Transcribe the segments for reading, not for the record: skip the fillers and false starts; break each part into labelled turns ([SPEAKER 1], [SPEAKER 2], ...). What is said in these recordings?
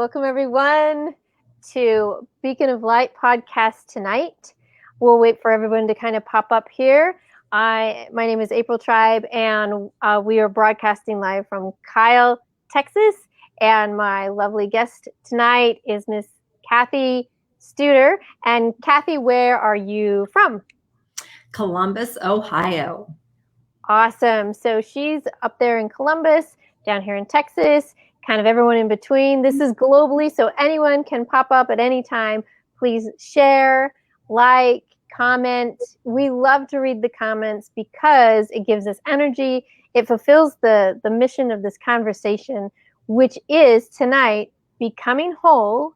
[SPEAKER 1] Welcome everyone to Beacon of Light podcast tonight. We'll wait for everyone to kind of pop up here. My name is April Tribe, and we are broadcasting live from Kyle, Texas. And my lovely guest tonight is Miss Kathy Studer. And Kathy, where are you from?
[SPEAKER 2] Columbus, Ohio.
[SPEAKER 1] Awesome. So she's up there in Columbus, down here in Texas, kind of everyone in between. This is globally, so anyone can pop up at any time. Please share, like, comment. We love to read the comments because it gives us energy. It fulfills the mission of this conversation, which is tonight becoming whole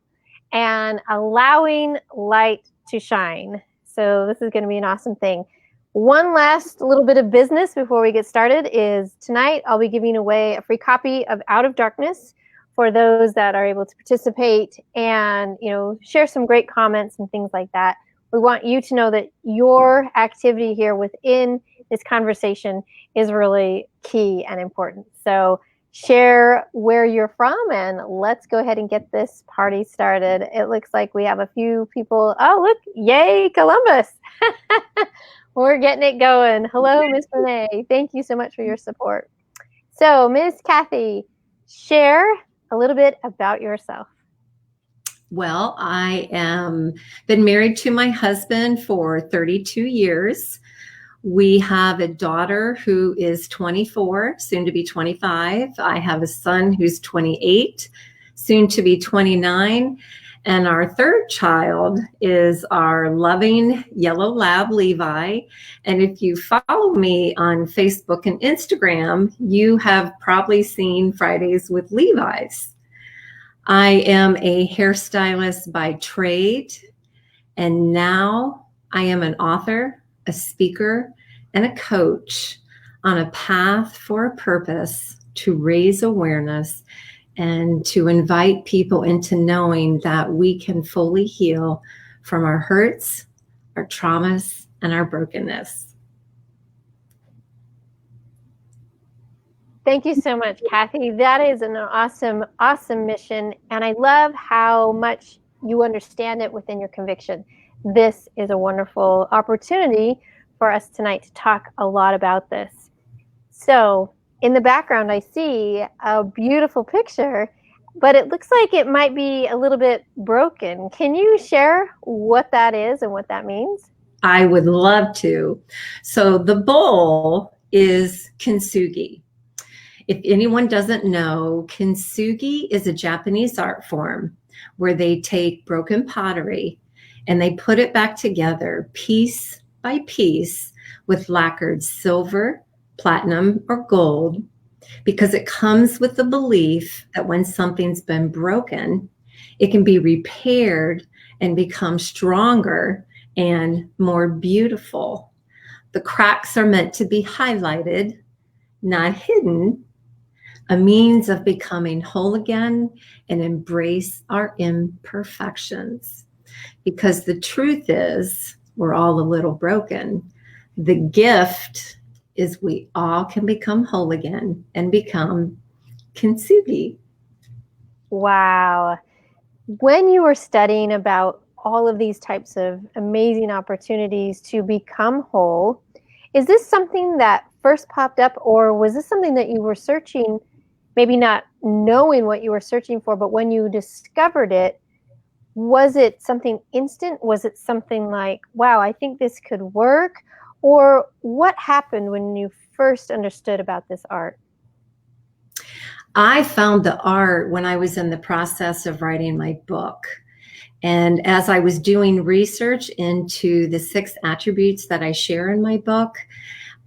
[SPEAKER 1] and allowing light to shine. So this is going to be an awesome thing. One last little bit of business before we get started is tonight I'll be giving away a free copy of Out of Darkness for those that are able to participate and, share some great comments and things like that. We want you to know that your activity here within this conversation is really key and important. So share where you're from and let's go ahead and get this party started. It looks like we have a few people. Oh, look, yay, Columbus. We're getting it going. Hello, Miss Renee. Thank you so much for your support. So, Miss Kathy, share a little bit about yourself.
[SPEAKER 2] Well, I am been married to my husband for 32 years. We have a daughter who is 24, soon to be 25. I have a son who's 28, soon to be 29. And our third child is our loving yellow lab, Levi. And if you follow me on Facebook and Instagram, you have probably seen Fridays with Levi's. I am a hairstylist by trade, and now I am an author, a speaker, and a coach on a path for a purpose to raise awareness and to invite people into knowing that we can fully heal from our hurts, our traumas, and our brokenness.
[SPEAKER 1] Thank you so much, Kathy. That is an awesome, awesome mission. And I love how much you understand it within your conviction. This is a wonderful opportunity for us tonight to talk a lot about this. So, in the background, I see a beautiful picture, but it looks like it might be a little bit broken. Can you share what that is and what that means?
[SPEAKER 2] I would love to. So the bowl is kintsugi. If anyone doesn't know, kintsugi is a Japanese art form where they take broken pottery and they put it back together piece by piece with lacquered silver, platinum, or gold, because it comes with the belief that when something's been broken, it can be repaired and become stronger and more beautiful. The cracks are meant to be highlighted, not hidden, a means of becoming whole again and embrace our imperfections. Because the truth is, we're all a little broken. The gift is we all can become whole again and become kintsugi.
[SPEAKER 1] Wow. When you were studying about all of these types of amazing opportunities to become whole, is this something that first popped up, or was this something that you were searching, maybe not knowing what you were searching for, but when you discovered it, was it something instant? Was it something like, wow, I think this could work? Or what happened when you first understood about this art?
[SPEAKER 2] I found the art when I was in the process of writing my book. And as I was doing research into the 6 attributes that I share in my book,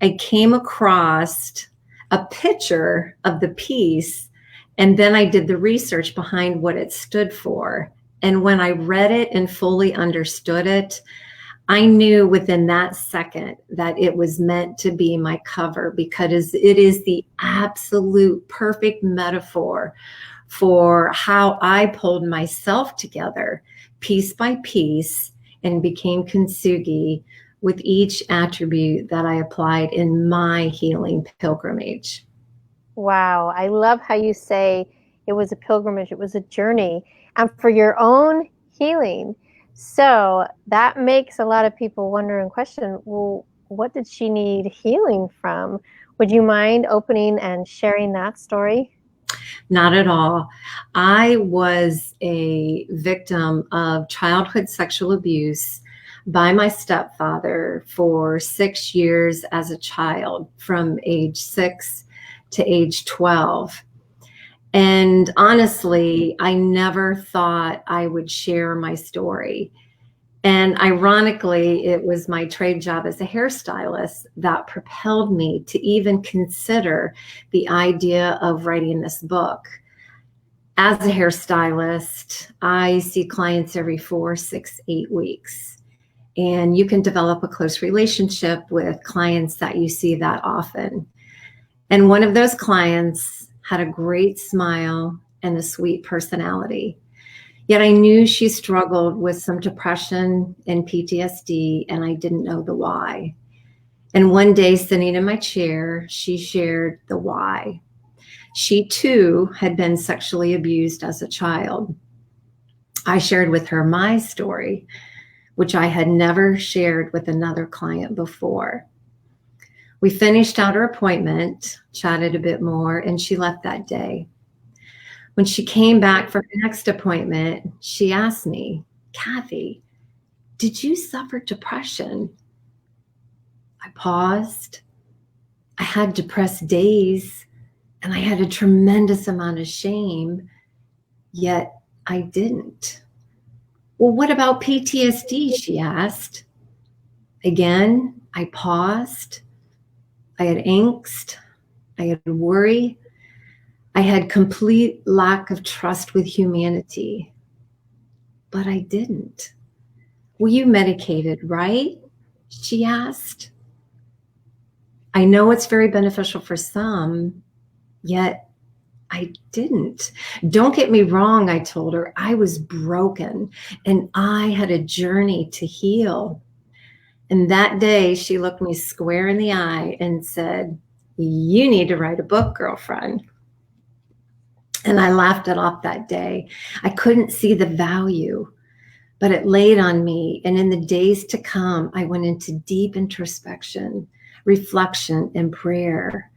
[SPEAKER 2] I came across a picture of the piece, and then I did the research behind what it stood for. And when I read it and fully understood it, I knew within that second that it was meant to be my cover, because it is the absolute perfect metaphor for how I pulled myself together piece by piece and became kintsugi with each attribute that I applied in my healing pilgrimage.
[SPEAKER 1] Wow. I love how you say It was a pilgrimage. It was a journey, and for your own healing. So that makes a lot of people wonder and question, well, what did she need healing from? Would you mind opening and sharing that story?
[SPEAKER 2] Not at all. I was a victim of childhood sexual abuse by my stepfather for 6 years as a child, from age 6 to age 12. And honestly, I never thought I would share my story. And ironically, it was my trade job as a hairstylist that propelled me to even consider the idea of writing this book. As a hairstylist, I see clients every 4, 6, 8 weeks. And you can develop a close relationship with clients that you see that often. And one of those clients had a great smile and a sweet personality. Yet I knew she struggled with some depression and PTSD, and I didn't know the why. And one day, sitting in my chair, she shared the why. She too had been sexually abused as a child. I shared with her my story, which I had never shared with another client before. We finished out our appointment, chatted a bit more, and she left that day. When she came back for her next appointment, she asked me, Kathy, did you suffer depression? I paused. I had depressed days and I had a tremendous amount of shame, yet I didn't. Well, what about PTSD? She asked. Again, I paused. I had angst. I had worry. I had complete lack of trust with humanity, but I didn't. Well, you medicated, right? She asked. I know it's very beneficial for some, yet I didn't. Don't get me wrong, I told her. I was broken and I had a journey to heal. And that day, she looked me square in the eye and said, you need to write a book, girlfriend. And I laughed it off that day. I couldn't see the value, but it laid on me. And in the days to come, I went into deep introspection, reflection, and prayer.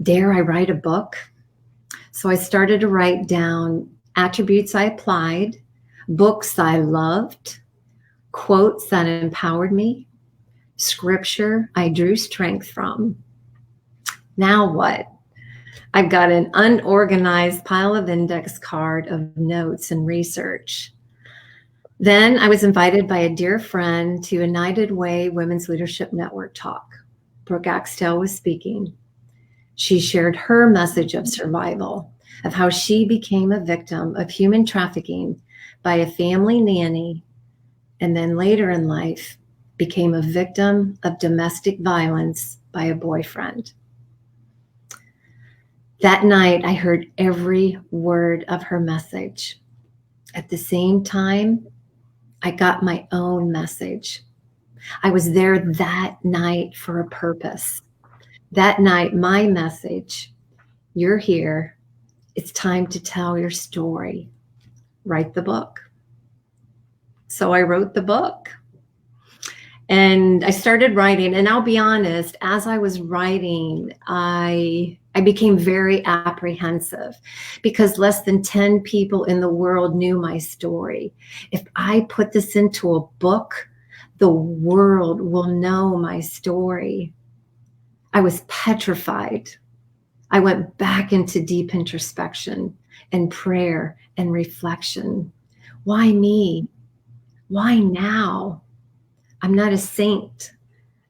[SPEAKER 2] Dare I write a book? So I started to write down attributes I applied, books I loved, quotes that empowered me, scripture I drew strength from. Now what? I've got an unorganized pile of index card of notes and research. Then I was invited by a dear friend to United Way Women's Leadership Network talk. Brooke Axtell was speaking. She shared her message of survival, of how she became a victim of human trafficking by a family nanny, and then later in life became a victim of domestic violence by a boyfriend. That night, I heard every word of her message. At the same time, I got my own message. I was there that night for a purpose. That night, my message, you're here. It's time to tell your story. Write the book. So I wrote the book. And I started writing, and I'll be honest, as I was writing, I became very apprehensive because less than 10 people in the world knew my story. If I put this into a book, the world will know my story. I was petrified. I went back into deep introspection and prayer and reflection. Why me? Why now? I'm not a saint.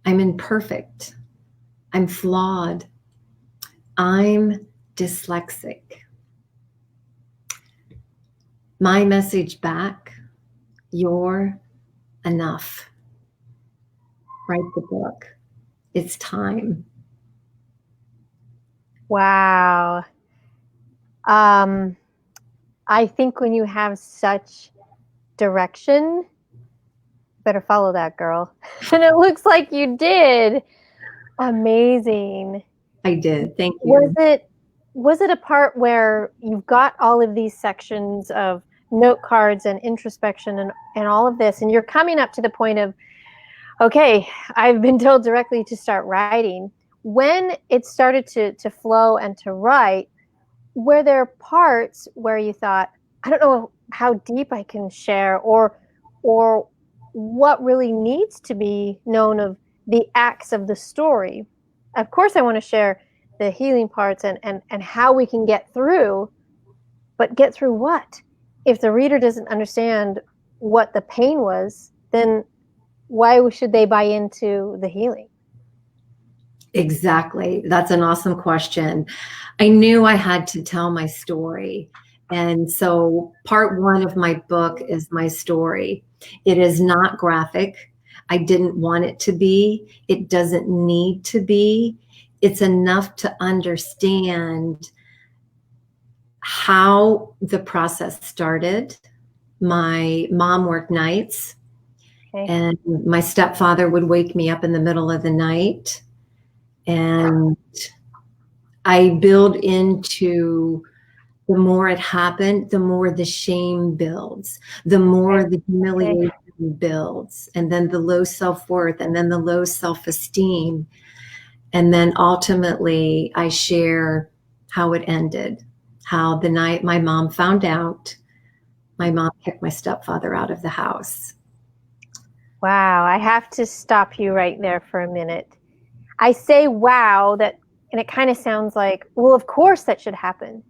[SPEAKER 2] I'm imperfect. I'm flawed. I'm dyslexic. My message back, you're enough. Write the book. It's time.
[SPEAKER 1] Wow. I think when you have such direction, better follow that, girl. And it looks like you did. Amazing.
[SPEAKER 2] I did. Thank you.
[SPEAKER 1] Was it was it a part where you've got all of these sections of note cards and introspection and all of this, and you're coming up to the point of, okay, I've been told directly to start writing. When it started to flow and to write, were there parts where you thought, I don't know how deep I can share, or what really needs to be known of the acts of the story? Of course, I want to share the healing parts and how we can get through, but get through what? If the reader doesn't understand what the pain was, then why should they buy into the healing?
[SPEAKER 2] Exactly. That's an awesome question. I knew I had to tell my story. And so part one of my book is my story. It is not graphic. I didn't want it to be. It doesn't need to be. It's enough to understand how the process started. My mom worked nights,
[SPEAKER 1] Okay.
[SPEAKER 2] and my stepfather would wake me up in the middle of the night. And I build into the more it happened, the more the shame builds, the more the humiliation builds, and then the low self-worth, and then the low self-esteem. And then ultimately, I share how it ended, how the night my mom found out, my mom kicked my stepfather out of the house.
[SPEAKER 1] Wow, I have to stop you right there for a minute. I say wow, that, and it kind of sounds like, well, of course that should happen.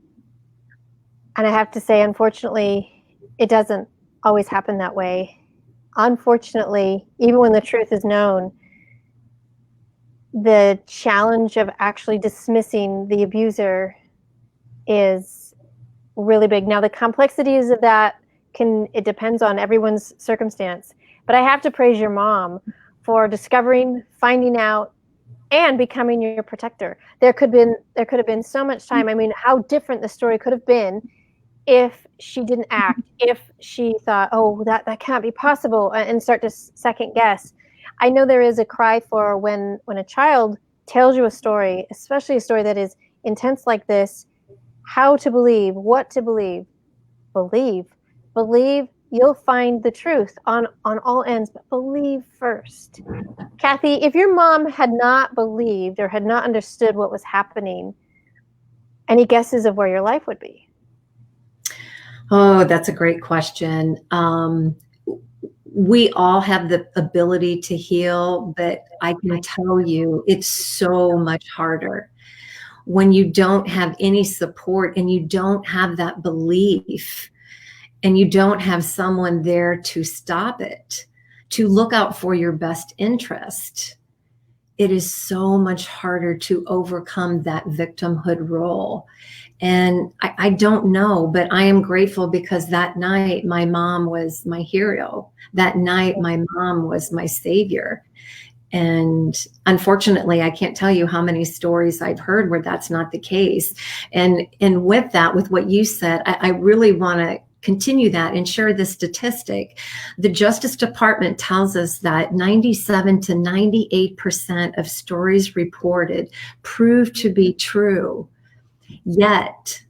[SPEAKER 1] And I have to say, unfortunately, it doesn't always happen that way. Unfortunately, even when the truth is known, the challenge of actually dismissing the abuser is really big. Now, the complexities of that it depends on everyone's circumstance. But I have to praise your mom for discovering, finding out, and becoming your protector. There could have been so much time. I mean, how different the story could have been if she didn't act, if she thought, oh, that can't be possible, and start to second guess. I know there is a cry for when a child tells you a story, especially a story that is intense like this, how to believe, what to believe. Believe you'll find the truth on all ends, but believe first. Kathy, if your mom had not believed or had not understood what was happening, any guesses of where your life would be?
[SPEAKER 2] Oh, that's a great question. We all have the ability to heal, but I can tell you it's so much harder when you don't have any support and you don't have that belief and you don't have someone there to stop it, to look out for your best interest. It is so much harder to overcome that victimhood role. And I don't know, but I am grateful because that night my mom was my hero. That night my mom was my savior. And unfortunately, I can't tell you how many stories I've heard where that's not the case. And with that, with what you said, I really want to continue that and share the statistic. The Justice Department tells us that 97 to 98% of stories reported prove to be true. Yet,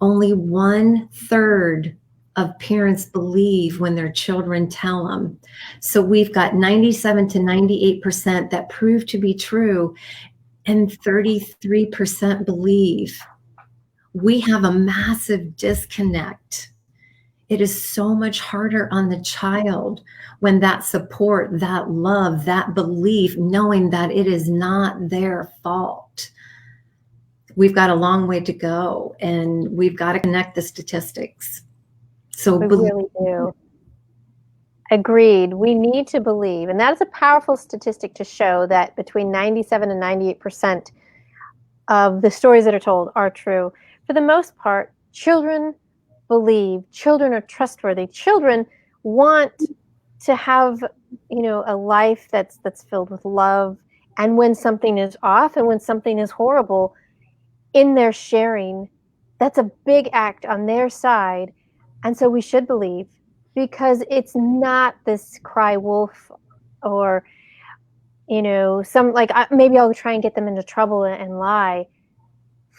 [SPEAKER 2] only 1/3 of parents believe when their children tell them. So we've got 97 to 98% that prove to be true, and 33% believe. We have a massive disconnect. It is so much harder on the child when that support, that love, that belief, knowing that it is not their fault. We've got a long way to go, and we've got to connect the statistics. So
[SPEAKER 1] We really do. Agreed. We need to believe. And that is a powerful statistic to show that between 97 and 98% of the stories that are told are true. For the most part, children believe, children are trustworthy, children want to have, a life that's filled with love. And when something is off and when something is horrible, in their sharing, that's a big act on their side. And so we should believe, because it's not this cry wolf or, some, like, maybe I'll try and get them into trouble and lie.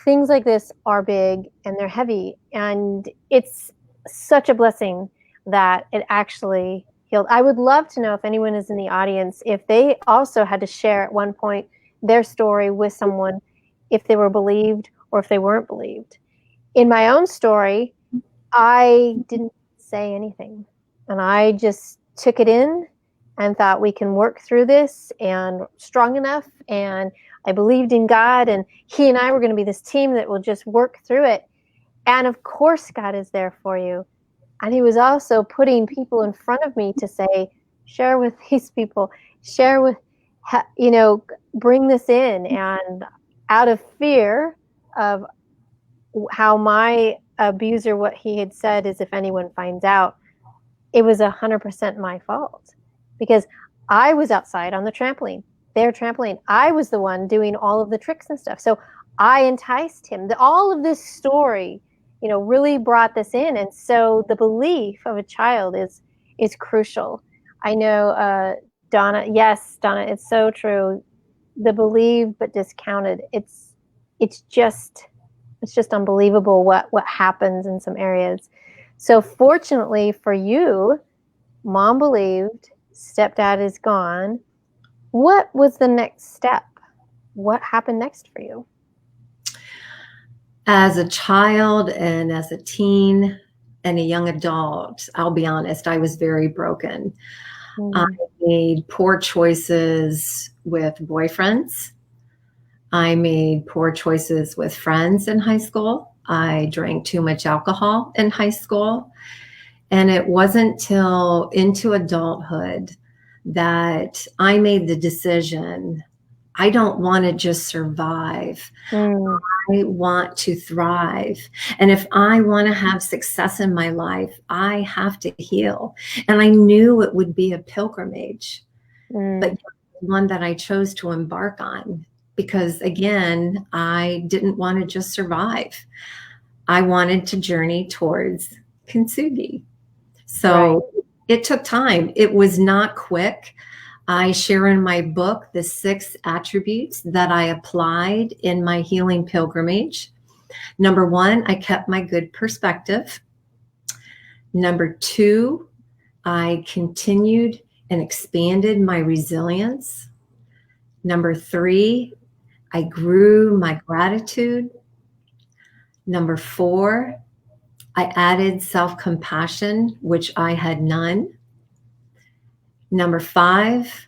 [SPEAKER 1] things like this are big and they're heavy, and it's such a blessing that it actually healed. I would love to know if anyone is in the audience, if they also had to share at one point their story with someone, if they were believed or if they weren't believed. In my own story, I didn't say anything, and I just took it in and thought we can work through this, and strong enough, and I believed in God, and he and I were going to be this team that will just work through it. And of course God is there for you, and he was also putting people in front of me to say, share with these people, share with, bring this in. And out of fear of how my abuser, what he had said is, if anyone finds out, it was 100% my fault, because I was outside on the trampoline, their trampoline. I was the one doing all of the tricks and stuff. So I enticed him. All of this story, really brought this in. And so the belief of a child is crucial. I know, Donna, yes, Donna, it's so true. The believed but discounted. It's just unbelievable what happens in some areas. So fortunately for you, mom believed, stepdad is gone. What was the next step? What happened next for you?
[SPEAKER 2] As a child and as a teen and a young adult, I'll be honest, I was very broken. I made poor choices with boyfriends. I made poor choices with friends in high school. I drank too much alcohol in high school. And it wasn't till into adulthood that I made the decision, I don't want to just survive. I want to thrive. And if I want to have success in my life, I have to heal. And I knew it would be a pilgrimage, but one that I chose to embark on because, again, I didn't want to just survive. I wanted to journey towards kintsugi. So it took time. It was not quick. I share in my book the 6 attributes that I applied in my healing pilgrimage. Number 1, I kept my good perspective. Number 2, I continued and expanded my resilience. Number 3, I grew my gratitude. Number 4, I added self-compassion, which I had none. Number 5,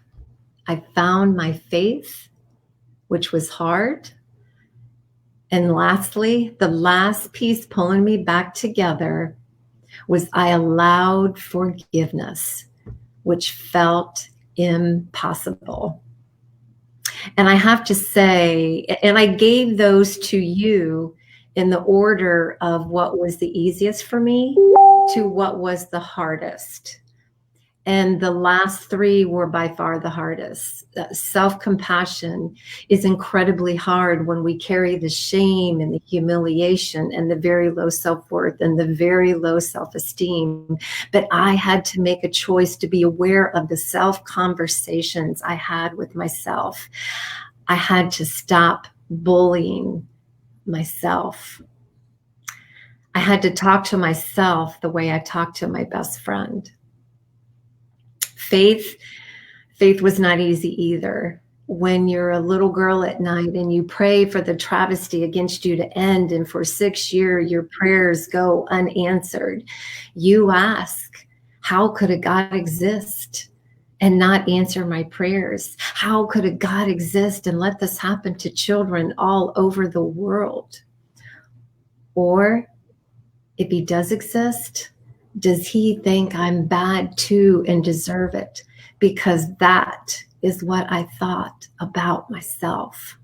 [SPEAKER 2] I found my faith, which was hard. And lastly, the last piece pulling me back together was I allowed forgiveness, which felt impossible. And I have to say, and I gave those to you in the order of what was the easiest for me to what was the hardest. And the last 3 were by far the hardest. Self-compassion is incredibly hard when we carry the shame and the humiliation and the very low self-worth and the very low self-esteem. But I had to make a choice to be aware of the self-conversations I had with myself. I had to stop bullying myself. I had to talk to myself the way I talked to my best friend. Faith was not easy either. When you're a little girl at night and you pray for the travesty against you to end, and for 6 years your prayers go unanswered, you ask, how could a God exist and not answer my prayers? How could a God exist and let this happen to children all over the world? Or if he does exist, does he think I'm bad too and deserve it? Because that is what I thought about myself.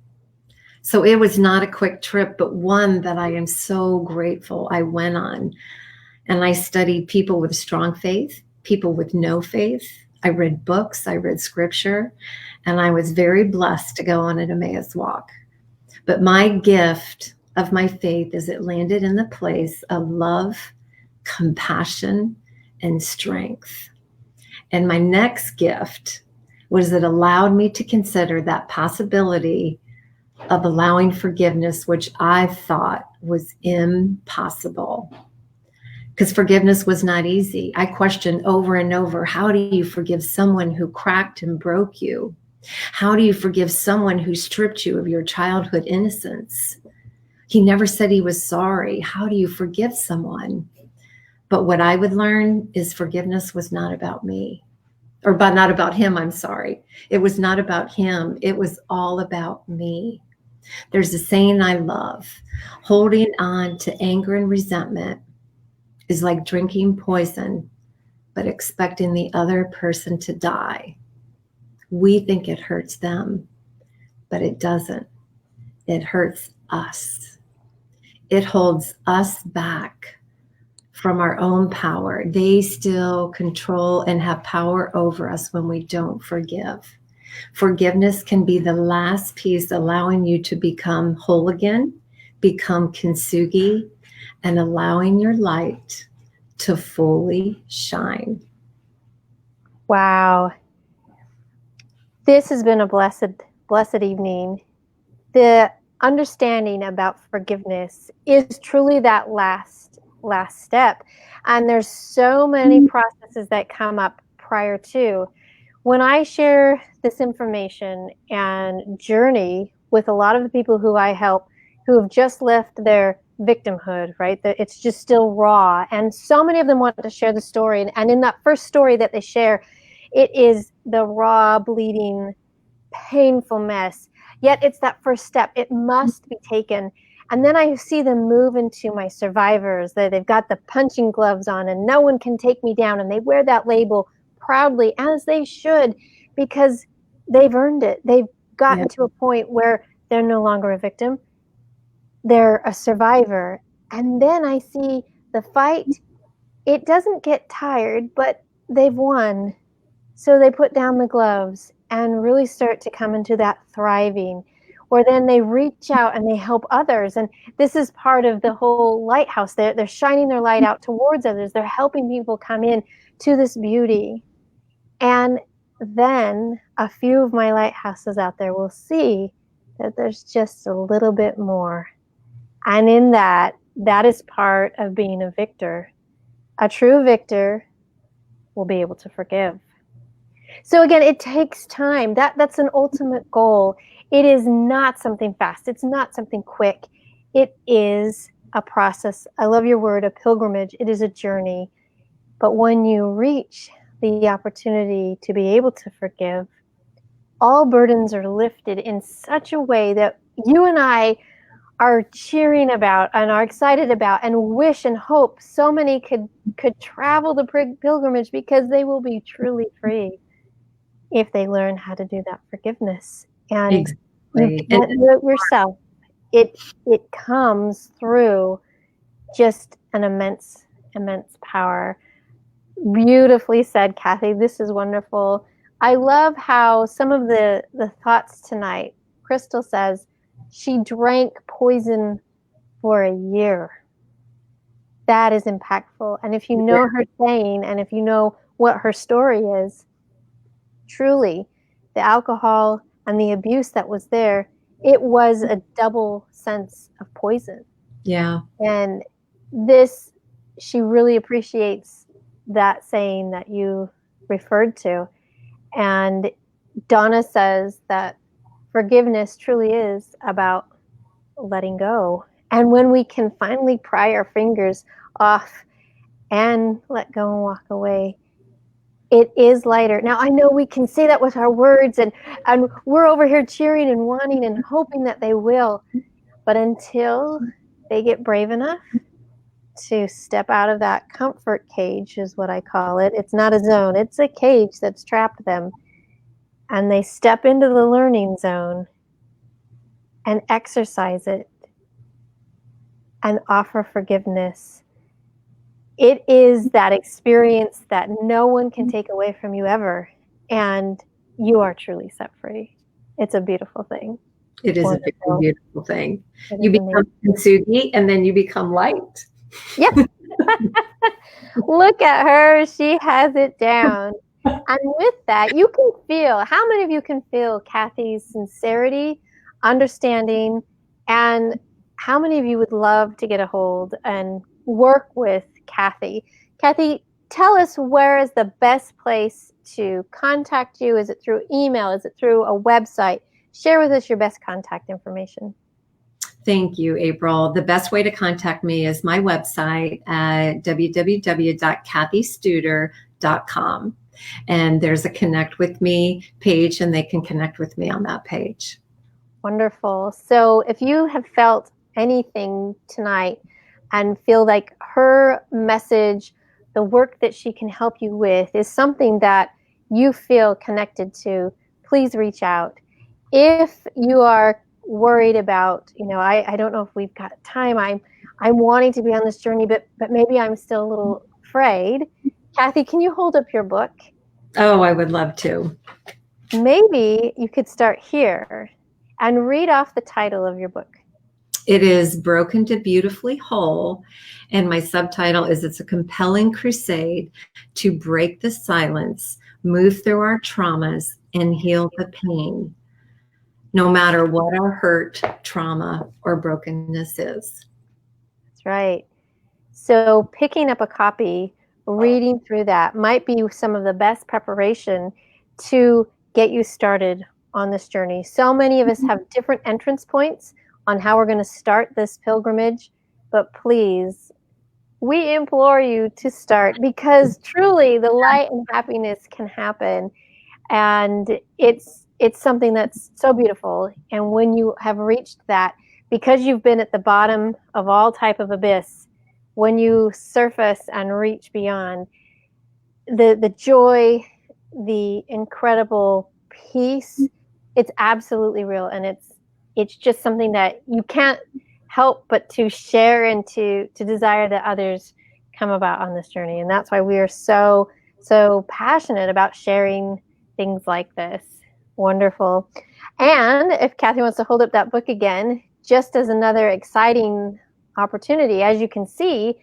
[SPEAKER 2] So it was not a quick trip, but one that I am so grateful I went on. And I studied people with strong faith, people with no faith. I read books, I read scripture, and I was very blessed to go on an Emmaus walk. But my gift of my faith is it landed in the place of love, compassion, and strength. And my next gift was it allowed me to consider that possibility of allowing forgiveness, which I thought was impossible. Because forgiveness was not easy. I questioned over and over, how do you forgive someone who cracked and broke you? How do you forgive someone who stripped you of your childhood innocence? He never said he was sorry. How do you forgive someone? But what I would learn is forgiveness was not about me, or not about him, I'm sorry. It was not about him. It was all about me. There's a saying I love: holding on to anger and resentment is like drinking poison, but expecting the other person to die. We think it hurts them, but it doesn't. It hurts us. It holds us back from our own power. They still control and have power over us when we don't forgive. Forgiveness can be the last piece allowing you to become whole again, become kintsugi, and allowing your light to fully shine.
[SPEAKER 1] Wow. This has been a blessed evening. The understanding about forgiveness is truly that last step. And there's so many processes that come up prior to. When I share this information and journey with a lot of the people who I help who have just left their victimhood, right? That it's just still raw. And so many of them want to share the story. And in that first story that they share, it is the raw, bleeding, painful mess. Yet it's that first step. It must be taken. And then I see them move into my survivors. They've got the punching gloves on and no one can take me down. And they wear that label proudly, as they should, because they've earned it. They've gotten to a point where they're no longer a victim. They're a survivor. And then I see the fight. It doesn't get tired, but they've won. So they put down the gloves and really start to come into that thriving, or then they reach out and they help others. And this is part of the whole lighthouse. They're shining their light out towards others. They're helping people come in to this beauty. And then a few of my lighthouses out there will see that there's just a little bit more. And in that is part of being a victor. A true victor will be able to forgive. So again, it takes time. That's an ultimate goal. It is not something fast. It's not something quick. It is a process. I love your word, a pilgrimage. It is a journey. But when you reach the opportunity to be able to forgive, all burdens are lifted in such a way that you and I are cheering about and are excited about and wish and hope so many could travel the pilgrimage, because they will be truly free if they learn how to do that forgiveness. And
[SPEAKER 2] exactly.
[SPEAKER 1] You can't do it yourself. It comes through just an immense power. Beautifully said, Kathy. This is wonderful. I love how some of the thoughts tonight, Crystal says she drank poison for a year. That is impactful. And if you know her saying, and if you know what her story is, truly, the alcohol and the abuse that was there, it was a double sense of poison.
[SPEAKER 2] Yeah.
[SPEAKER 1] And this, she really appreciates that saying that you referred to. And Donna says that forgiveness truly is about letting go. And when we can finally pry our fingers off and let go and walk away, it is lighter. Now, I know we can say that with our words, and we're over here cheering and wanting and hoping that they will. But until they get brave enough to step out of that comfort cage, is what I call it. It's not a zone. It's a cage that's trapped them. And they step into the learning zone and exercise it and offer forgiveness. It is that experience that no one can take away from you ever. And you are truly set free. It's a beautiful thing.
[SPEAKER 2] It is a very beautiful thing. You become kintsugi and then you become light.
[SPEAKER 1] Yep. Look at her. She has it down. And with that, you can feel, how many of you can feel Kathy's sincerity understanding. And how many of you would love to get a hold and work with Kathy? Kathy, tell us, where is the best place to contact you? Is it through email? Is it through a website? Share with us your best contact information.
[SPEAKER 2] Thank you, April. The best way to contact me is my website at www.kathystuder.com. And there's a connect with me page, and they can connect with me on that page.
[SPEAKER 1] Wonderful. So if you have felt anything tonight and feel like her message, the work that she can help you with, is something that you feel connected to, please reach out. If you are worried about, I don't know if we've got time. I'm wanting to be on this journey, but maybe I'm still a little afraid. Kathy, can you hold up your book?
[SPEAKER 2] Oh, I would love to.
[SPEAKER 1] Maybe you could start here and read off the title of your book.
[SPEAKER 2] It is Broken to Beautifully Whole, and my subtitle is It's a Compelling Crusade to Break the Silence, Move Through Our Traumas, and Heal the Pain, no matter what our hurt, trauma, or brokenness is.
[SPEAKER 1] That's right. So picking up a copy, reading through that might be some of the best preparation to get you started on this journey. So many of us have different entrance points on how we're going to start this pilgrimage, but please, we implore you to start, because truly the light and happiness can happen, and it's something that's so beautiful. And when you have reached that, because you've been at the bottom of all type of abyss, when you surface and reach beyond, the joy, the incredible peace, it's absolutely real. And it's just something that you can't help but to share and to desire that others come about on this journey. And that's why we are so passionate about sharing things like this. Wonderful. And if Kathy wants to hold up that book again, just as another exciting opportunity, as you can see,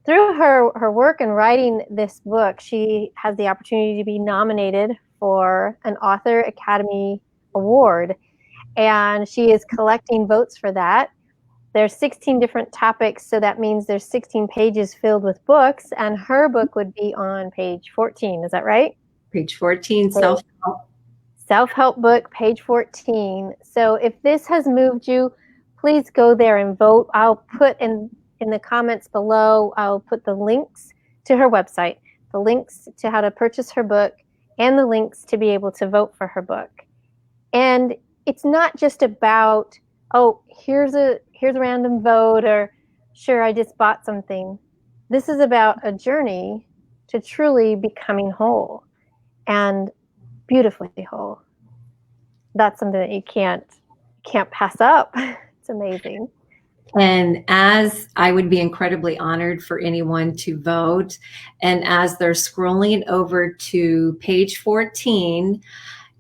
[SPEAKER 1] through her work in writing this book, she has the opportunity to be nominated for an Author Academy Award. And she is collecting votes for that. There's 16 different topics, so that means there's 16 pages filled with books, and her book would be on page 14. Is that right?
[SPEAKER 2] Page 14, self-help.
[SPEAKER 1] Self-help book, page 14. So if this has moved you, please go there and vote. I'll put in the comments below, I'll put the links to her website, the links to how to purchase her book, and the links to be able to vote for her book. And it's not just about, oh, here's a random vote, or sure, I just bought something. This is about a journey to truly becoming whole, and beautifully whole. That's something that you can't pass up. It's amazing.
[SPEAKER 2] And as I would be incredibly honored for anyone to vote, and as they're scrolling over to page 14,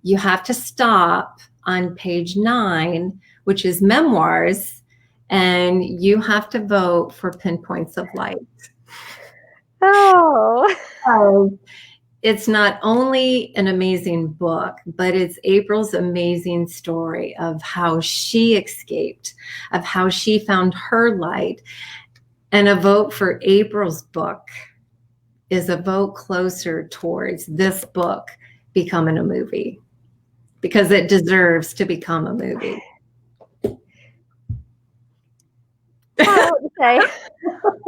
[SPEAKER 2] you have to stop on page 9, which is memoirs, and you have to vote for Pinpoints of Light.
[SPEAKER 1] Oh.
[SPEAKER 2] So it's not only an amazing book, but it's April's amazing story of how she escaped, of how she found her light. And a vote for April's book is a vote closer towards this book becoming a movie, because it deserves to become a movie.
[SPEAKER 1] Okay.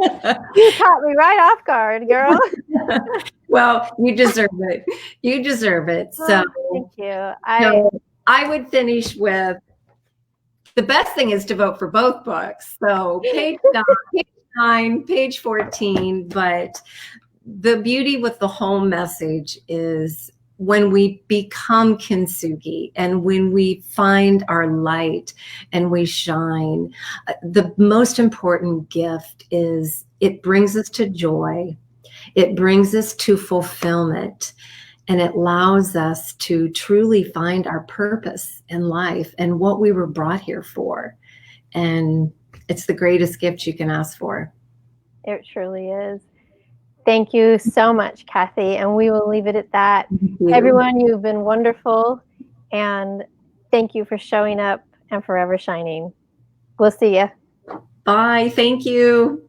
[SPEAKER 1] You caught me right off guard, girl.
[SPEAKER 2] Well, you deserve it. You deserve it. So
[SPEAKER 1] thank you.
[SPEAKER 2] I would finish with, the best thing is to vote for both books. So page 9, page 14. But the beauty with the whole message is when we become kintsugi and when we find our light and we shine, the most important gift is it brings us to joy. It brings us to fulfillment, and it allows us to truly find our purpose in life and what we were brought here for. And it's the greatest gift you can ask for.
[SPEAKER 1] It truly is. Thank you so much, Kathy. And we will leave it at that. Everyone, you've been wonderful. And thank you for showing up and forever shining. We'll see you.
[SPEAKER 2] Bye. Thank you.